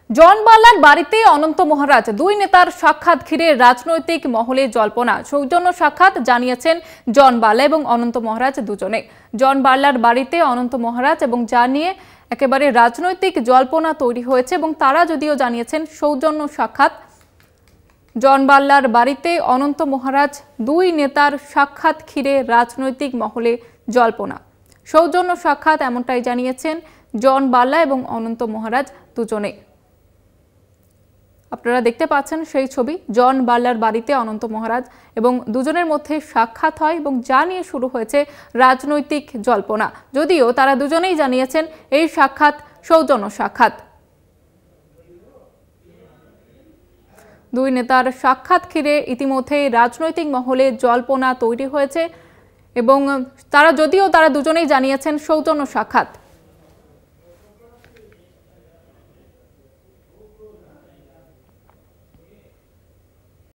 জন বার্লার বাড়িতে অনন্ত মহারাজ, দুই নেতার সাক্ষাৎ ঘিরে রাজনৈতিক মহলে জল্পনা। সৌজন্য সাক্ষাৎ জানিয়েছেন জন বার্লা এবং অনন্ত মহারাজ দুজনে। জন বার্লার বাড়িতে অনন্ত মহারাজ এবং যা নিয়ে একেবারে রাজনৈতিক জল্পনা তৈরি হয়েছে এবং তারা যদিও জানিয়েছেন সৌজন্য সাক্ষাৎ। জন বার্লার বাড়িতে অনন্ত মহারাজ, দুই নেতার সাক্ষাৎ ঘিরে রাজনৈতিক মহলে জল্পনা। সৌজন্য সাক্ষাৎ এমনটাই জানিয়েছেন জন বার্লা এবং অনন্ত মহারাজ দুজনে। আপনারা দেখতে পাচ্ছেন সেই ছবি, জন বার্লার বাড়িতে অনন্ত মহারাজ এবং দুজনের মধ্যে সাক্ষাৎ হয় এবং যা নিয়ে শুরু হয়েছে রাজনৈতিক জল্পনা। যদিও তারা দুজনেই জানিয়েছেন এই সাক্ষাৎ সৌজন্য সাক্ষাৎ। দুই নেতার সাক্ষাৎ ঘিরে ইতিমধ্যেই রাজনৈতিক মহলে জল্পনা তৈরি হয়েছে এবং তারা দুজনেই জানিয়েছেন সৌজন্য সাক্ষাৎ।